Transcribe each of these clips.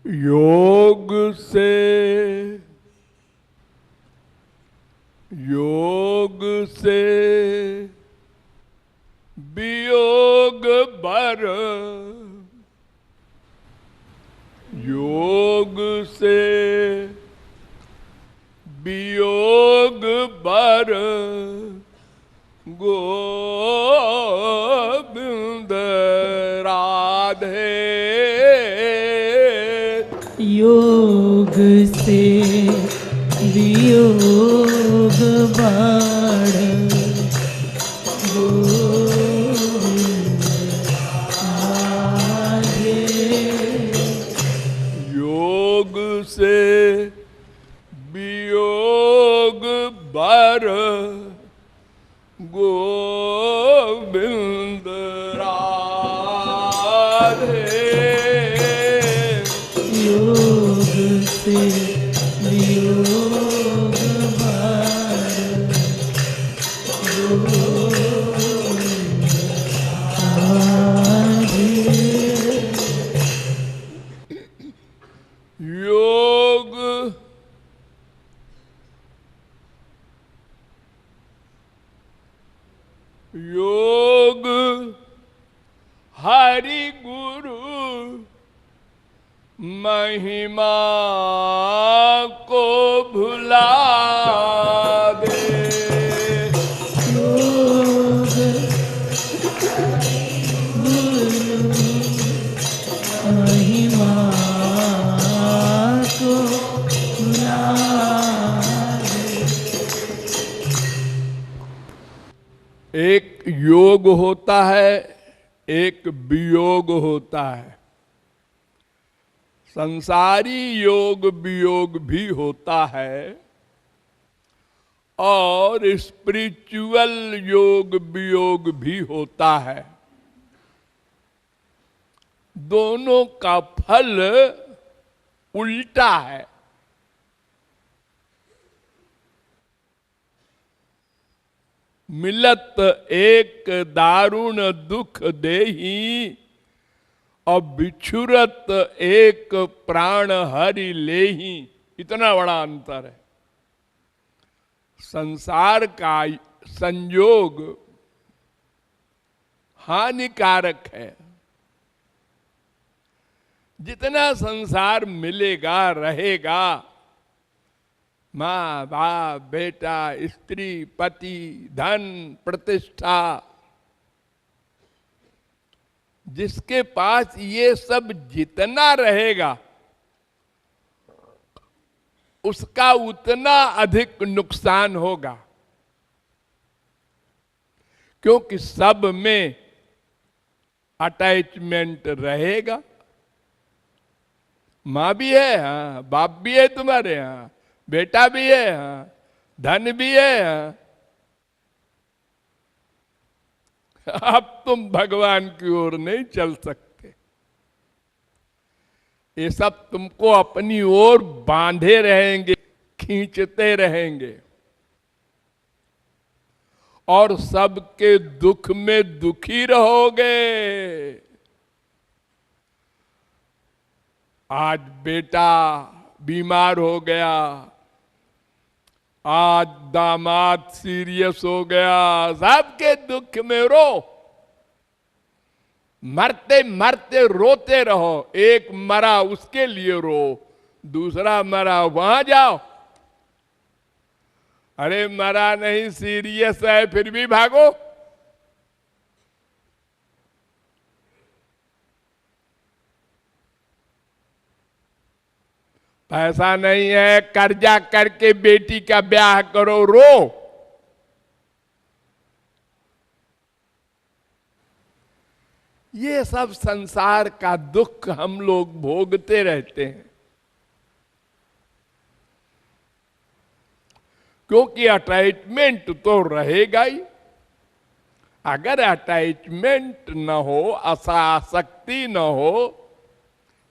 योग से वियोग बर, योग से वियोग बर, गोविंद राधे। योग से वियोग बर, गोविंद राधे। योग से वियोग बर, गोविंद राधे। योग से वियोग बर, गोविंद राधे। योग योग हरि गुरु महिमा को भुला दे। योग गुरु महिमा को भुला दे। एक योग होता है, एक वियोग होता है। संसारी योग वियोग भी होता है और स्पिरिचुअल योग वियोग भी होता है। दोनों का फल उल्टा है। मिलत एक दारुण दुख देही, और बिछुरत एक प्राण हरि लेही। इतना बड़ा अंतर है। संसार का संयोग हानिकारक है। जितना संसार मिलेगा रहेगा, माँ बाप बेटा स्त्री पति धन प्रतिष्ठा, जिसके पास ये सब जितना रहेगा उसका उतना अधिक नुकसान होगा। क्योंकि सब में अटैचमेंट रहेगा। माँ भी है, हाँ, बाप भी है तुम्हारे, हाँ, बेटा भी है, हाँ, धन भी है, हाँ। अब तुम भगवान की ओर नहीं चल सकते। ये सब तुमको अपनी ओर बांधे रहेंगे, खींचते रहेंगे, और सबके दुख में दुखी रहोगे। आज बेटा बीमार हो गया, आज दामाद सीरियस हो गया, सबके दुख में रो। मरते मरते रोते रहो। एक मरा उसके लिए रो, दूसरा मरा वहां जाओ। अरे मरा नहीं, सीरियस है, फिर भी भागो। पैसा नहीं है, कर्जा करके बेटी का ब्याह करो, रो। ये सब संसार का दुख हम लोग भोगते रहते हैं। क्योंकि अटैचमेंट तो रहेगा ही। अगर अटैचमेंट न हो, आसक्ति न हो,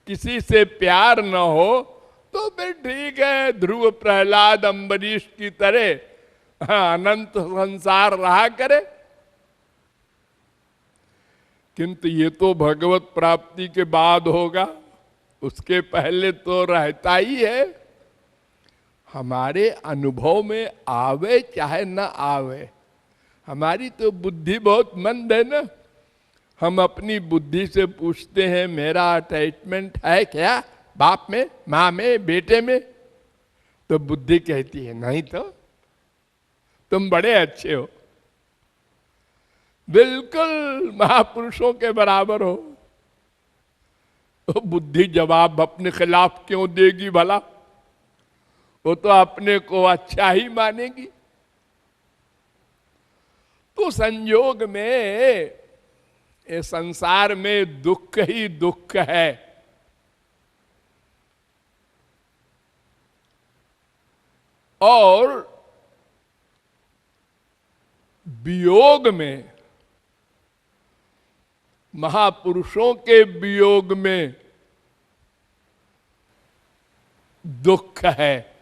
किसी से प्यार न हो, तो फिर ठीक है, ध्रुव प्रहलाद अम्बरीश की तरह अनंत संसार रहा करे। किंतु ये तो भगवत प्राप्ति के बाद होगा। उसके पहले तो रहता ही है। हमारे अनुभव में आवे चाहे ना आवे, हमारी तो बुद्धि बहुत मंद है ना। हम अपनी बुद्धि से पूछते हैं मेरा अटैचमेंट है क्या, बाप में, माँ में, बेटे में? तो बुद्धि कहती है नहीं तो तुम बड़े अच्छे हो, बिल्कुल महापुरुषों के बराबर हो। तो बुद्धि जवाब अपने खिलाफ क्यों देगी भला? वो तो अपने को अच्छा ही मानेगी। तो संयोग में, ये संसार में दुख ही दुख है। और वियोग में, महापुरुषों के वियोग में दुख है,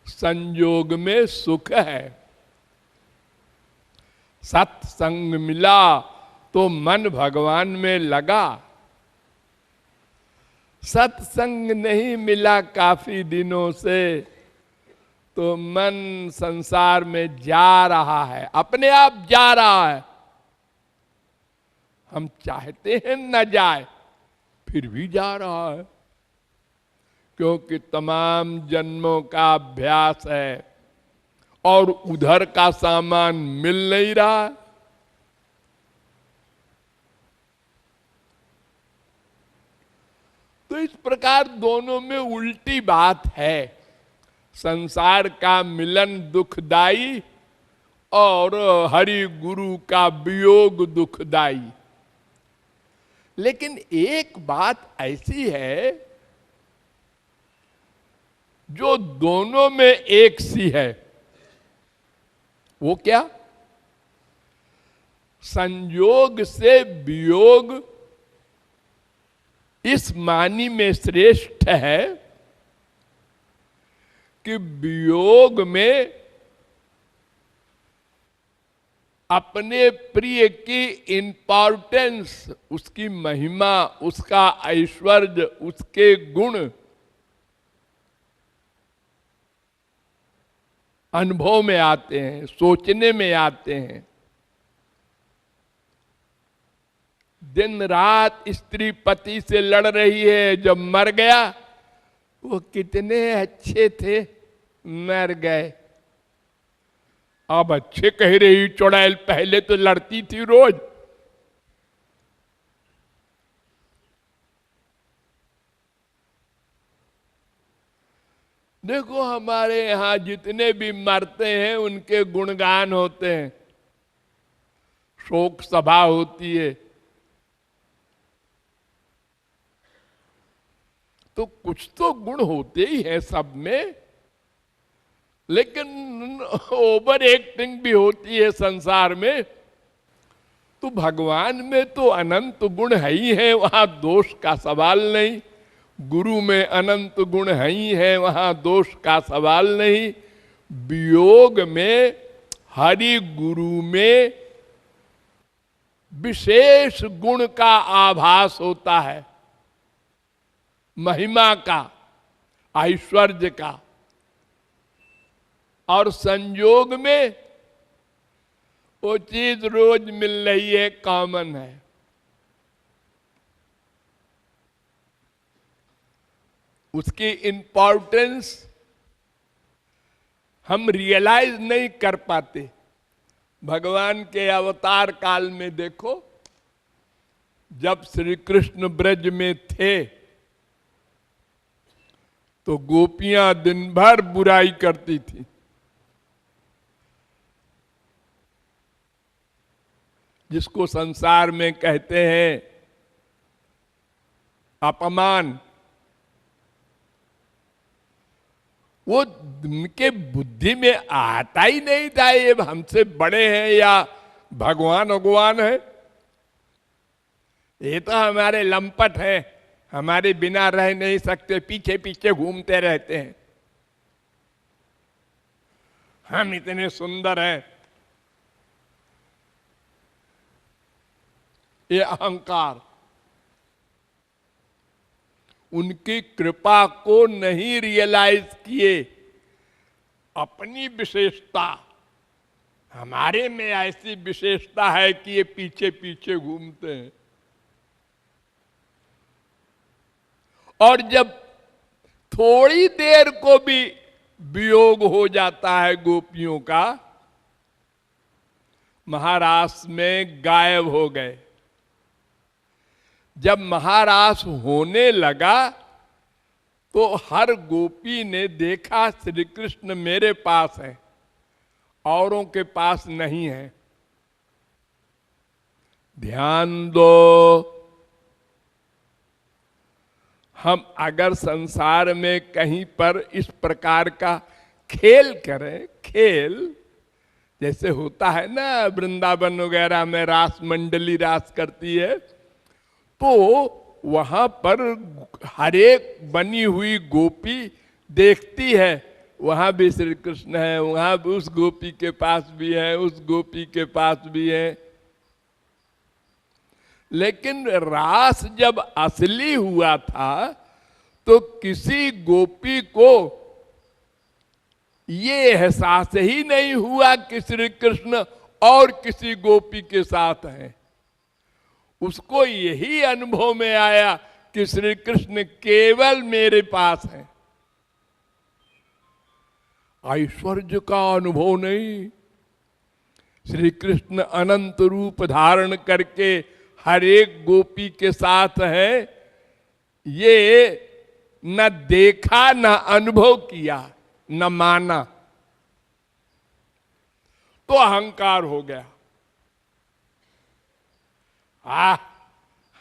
संयोग में सुख है। सत्संग मिला तो मन भगवान में लगा, सत्संग नहीं मिला काफी दिनों से तो मन संसार में जा रहा है, अपने आप जा रहा है। हम चाहते हैं न जाए, फिर भी जा रहा है, क्योंकि तमाम जन्मों का अभ्यास है और उधर का सामान मिल नहीं रहा। तो इस प्रकार दोनों में उल्टी बात है। संसार का मिलन दुखदाई और हरि गुरु का वियोग दुखदाई। लेकिन एक बात ऐसी है जो दोनों में एक सी है। वो क्या? संयोग से वियोग इस मानी में श्रेष्ठ है कि वियोग में अपने प्रिय की इंपॉर्टेंस, उसकी महिमा, उसका ऐश्वर्य, उसके गुण अनुभव में आते हैं, सोचने में आते हैं। दिन रात स्त्री पति से लड़ रही है, जब मर गया वो कितने अच्छे थे, मर गए। अब अच्छे कह रही चुड़ैल, पहले तो लड़ती थी रोज। देखो हमारे यहां जितने भी मरते हैं उनके गुणगान होते हैं, शोक सभा होती है। तो कुछ तो गुण होते ही है सब में, लेकिन ओवर एक्टिंग भी होती है संसार में। तो भगवान में तो अनंत गुण है ही है, वहां दोष का सवाल नहीं। गुरु में अनंत गुण है ही है, वहां दोष का सवाल नहीं। वियोग में, हरि गुरु में विशेष गुण का आभास होता है, महिमा का, ऐश्वर्य का। और संयोग में वो चीज रोज मिल रही है, कॉमन है। उसकी इंपॉर्टेंस हम रियलाइज नहीं कर पाते। भगवान के अवतार काल में देखो, जब श्री कृष्ण ब्रज में थे तो गोपियां दिन भर बुराई करती थी। जिसको संसार में कहते हैं अपमान, वो उनके बुद्धि में आता ही नहीं था ये हमसे बड़े हैं या भगवान भगवान है। ये तो हमारे लंपट हैं, हमारे बिना रह नहीं सकते, पीछे पीछे घूमते रहते हैं। हम इतने सुंदर हैं, ये अहंकार। उनकी कृपा को नहीं रियलाइज किए। अपनी विशेषता, हमारे में ऐसी विशेषता है कि ये पीछे पीछे घूमते हैं, और जब थोड़ी देर को भी वियोग हो जाता है गोपियों का, महारास में गायब हो गए। जब महारास होने लगा तो हर गोपी ने देखा श्री कृष्ण मेरे पास है, औरों के पास नहीं है। ध्यान दो, हम अगर संसार में कहीं पर इस प्रकार का खेल करें, खेल जैसे होता है ना वृंदावन वगैरह में रास मंडली रास करती है, तो वहां पर हर एक बनी हुई गोपी देखती है, वहां भी श्री कृष्ण है, वहां भी उस गोपी के पास भी है, उस गोपी के पास भी है। लेकिन रास जब असली हुआ था तो किसी गोपी को ये एहसास ही नहीं हुआ कि श्री कृष्ण और किसी गोपी के साथ हैं। उसको यही अनुभव में आया कि श्री कृष्ण केवल मेरे पास हैं। ऐश्वर्य का अनुभव नहीं। श्री कृष्ण अनंत रूप धारण करके हर एक गोपी के साथ है, ये न देखा न अनुभव किया न माना, तो अहंकार हो गया।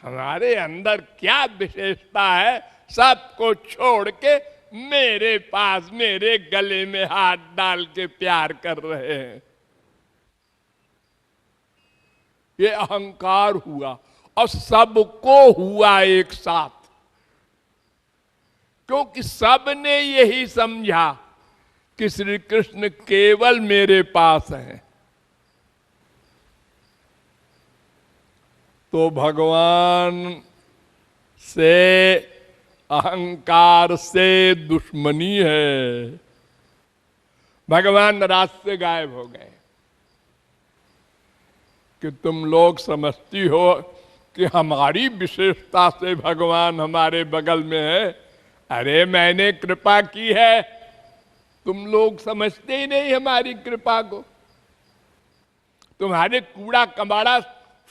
हमारे अंदर क्या विशेषता है, सबको छोड़ के मेरे पास मेरे गले में हाथ डाल के प्यार कर रहे हैं। ये अहंकार हुआ और सबको हुआ एक साथ, क्योंकि सबने यही समझा कि श्री कृष्ण केवल मेरे पास हैं। तो भगवान से अहंकार से दुश्मनी है। भगवान रात से गायब हो गए कि तुम लोग समझती हो कि हमारी विशेषता से भगवान हमारे बगल में है। अरे मैंने कृपा की है, तुम लोग समझते ही नहीं हमारी कृपा को। तुम्हारे कूड़ा कबाड़ा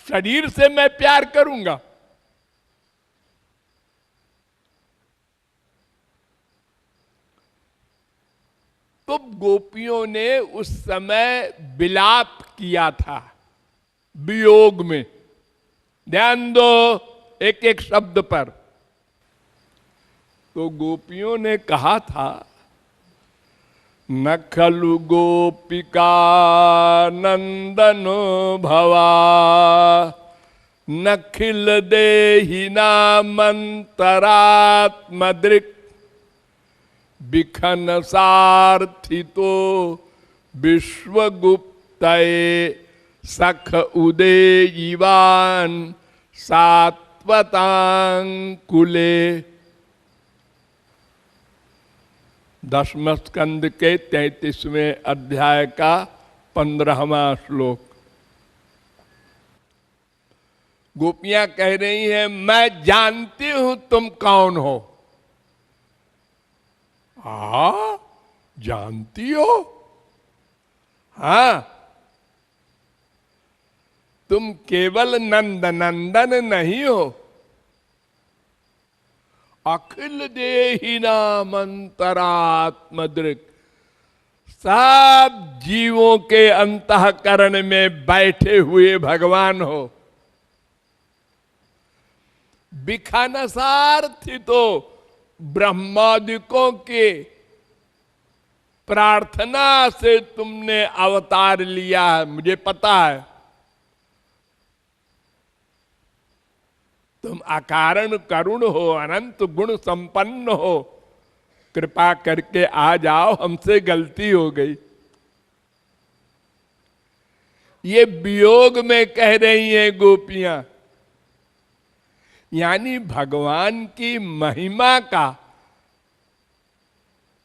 शरीर से मैं प्यार करूंगा। तो गोपियों ने उस समय विलाप किया था वियोग में। ध्यान दो एक एक शब्द पर। तो गोपियों ने कहा था, न खलु गोपिका नंदनो भवा, न खिल देहिना मंतरात्मदृक्, बिखन सार्थितो विश्वगुप्तये सख उदेयिवान सात्वतांकुले। 10वें स्कंद के 33वें अध्याय का 15वां श्लोक। गोपियां कह रही हैं, मैं जानती हूं तुम कौन हो। जानती हो? हाँ, तुम केवल नंद नंदन नहीं हो, अखिल देहिना मंतरात्मदृक्, सब जीवों के अंतःकरण में बैठे हुए भगवान हो। बिखनसार्थी तो ब्रह्मादिकों के प्रार्थना से तुमने अवतार लिया है, मुझे पता है। तुम अकारण करुण हो, अनंत गुण संपन्न हो, कृपा करके आ जाओ, हमसे गलती हो गई। ये वियोग में कह रही हैं गोपियां यानी भगवान की महिमा का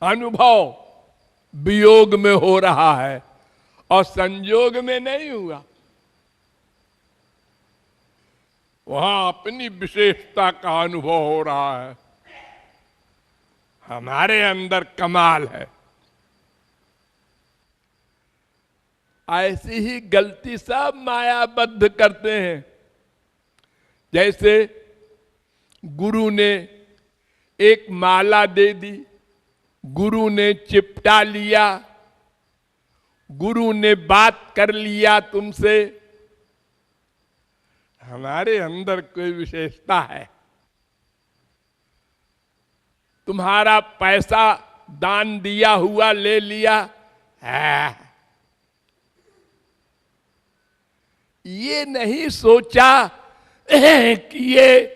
अनुभव वियोग में हो रहा है और संयोग में नहीं हुआ। वहां अपनी विशेषता का अनुभव हो रहा है। हमारे अंदर कमाल है। ऐसी ही गलती सब मायाबद्ध करते हैं। जैसे गुरु ने एक माला दे दी, गुरु ने चिपटा लिया, गुरु ने बात कर लिया तुमसे। हमारे अंदर कोई विशेषता है। तुम्हारा पैसा दान दिया हुआ ले लिया है, ये नहीं सोचा कि ये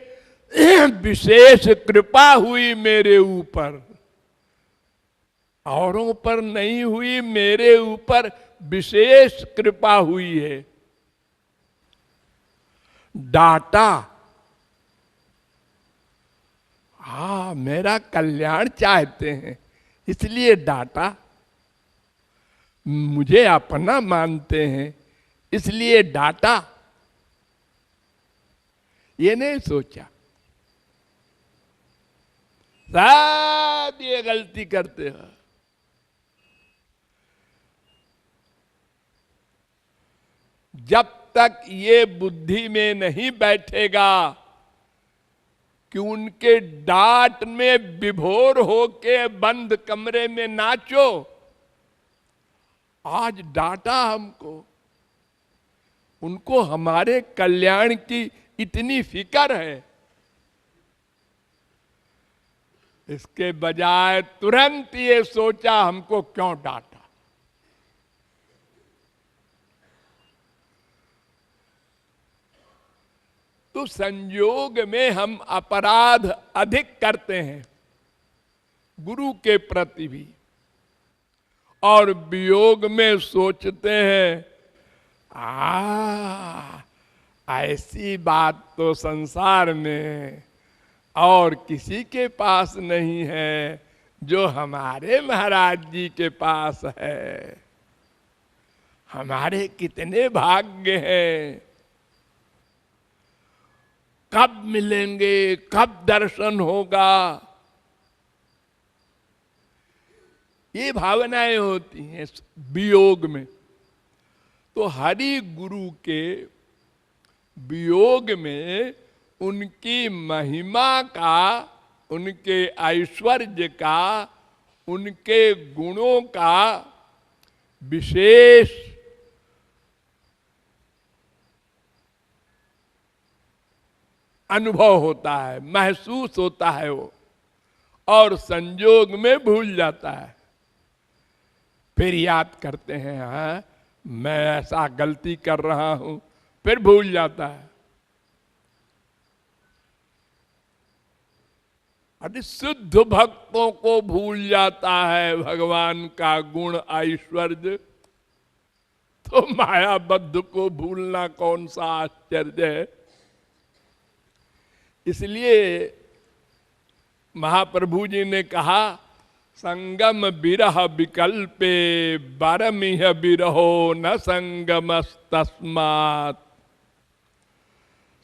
विशेष कृपा हुई मेरे ऊपर, औरों पर नहीं हुई, मेरे ऊपर विशेष कृपा हुई है। डाटा, हाँ मेरा कल्याण चाहते हैं इसलिए डाटा, मुझे अपना मानते हैं इसलिए डाटा, ये नहीं सोचा। सब ये गलती करते हो। जब तक ये बुद्धि में नहीं बैठेगा कि उनके डांट में विभोर होके बंद कमरे में नाचो, आज डांटा हमको, उनको हमारे कल्याण की इतनी फिक्र है, इसके बजाय तुरंत ये सोचा हमको क्यों डांटा। तो संयोग में हम अपराध अधिक करते हैं गुरु के प्रति भी, और वियोग में सोचते हैं ऐसी बात तो संसार में और किसी के पास नहीं है जो हमारे महाराज जी के पास है। हमारे कितने भाग्य हैं, कब मिलेंगे, कब दर्शन होगा, ये भावनाएं होती हैं वियोग में। तो हरि गुरु के वियोग में उनकी महिमा का, उनके ऐश्वर्य का, उनके गुणों का विशेष अनुभव होता है, महसूस होता है वो, और संयोग में भूल जाता है। फिर याद करते हैं, हाँ मैं ऐसा गलती कर रहा हूं, फिर भूल जाता है। अरे शुद्ध भक्तों को भूल जाता है भगवान का गुण ऐश्वर्य, तो मायाबद्ध को भूलना कौन सा आश्चर्य है। इसलिए महाप्रभु जी ने कहा, संगम विरह विकल्पे बारमिह विरहो न संगमस्तस्मात्।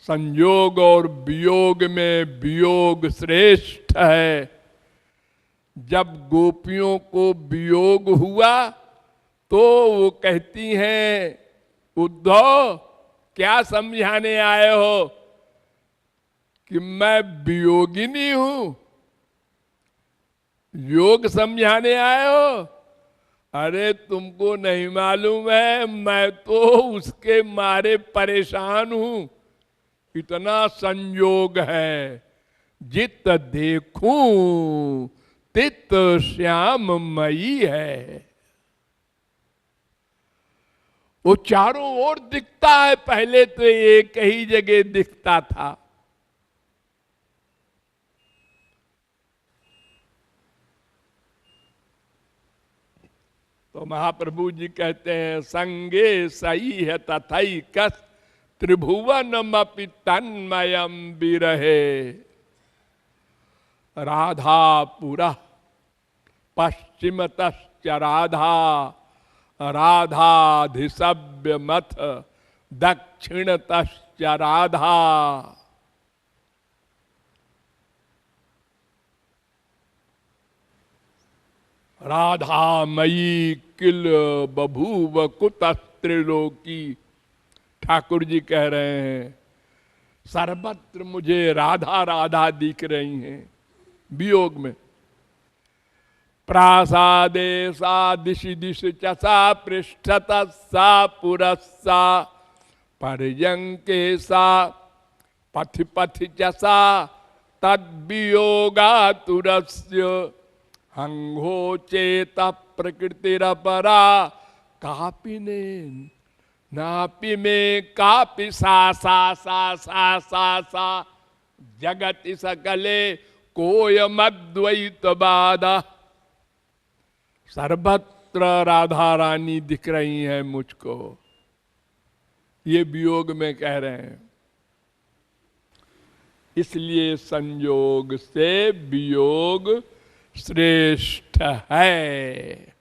संयोग और वियोग में वियोग श्रेष्ठ है। जब गोपियों को वियोग हुआ तो वो कहती हैं, उद्धव क्या समझाने आए हो कि मैं वियोगिनी हूं, योग समझाने आए हो? अरे तुमको नहीं मालूम है, मैं तो उसके मारे परेशान हूं, इतना संयोग है। जित देखूं तित श्याम मई है। वो चारों ओर दिखता है, पहले तो एक ही जगह दिखता था। तो महाप्रभु जी कहते हैं, संगे सही है तथई कस त्रिभुवनमपि तन्मयं विरहे राधापुरः पश्चिमतश्च राधा राधाधिसव्यमथ दक्षिणतश्च राधा। राधामयी किल बभूव कुतस्त्रिलोकी। ठाकुर जी कह रहे हैं सर्वत्र मुझे राधा राधा दिख रही हैं वियोग में। प्रासादे सा दिशि दिशि च सा पृष्ठतः सा पुरस्सा पर्यंके सा पथि पथि च सा तद्वियोगातुरस्य हंगो चेत प्रकृतिरपरा कापिने नापि में कापि सा सा सा सा सा सा जगति सकले कोयमद्वैतवाद। सर्वत्र राधा रानी दिख रही है मुझको, ये वियोग में कह रहे हैं। इसलिए संयोग से वियोग श्रेष्ठ है।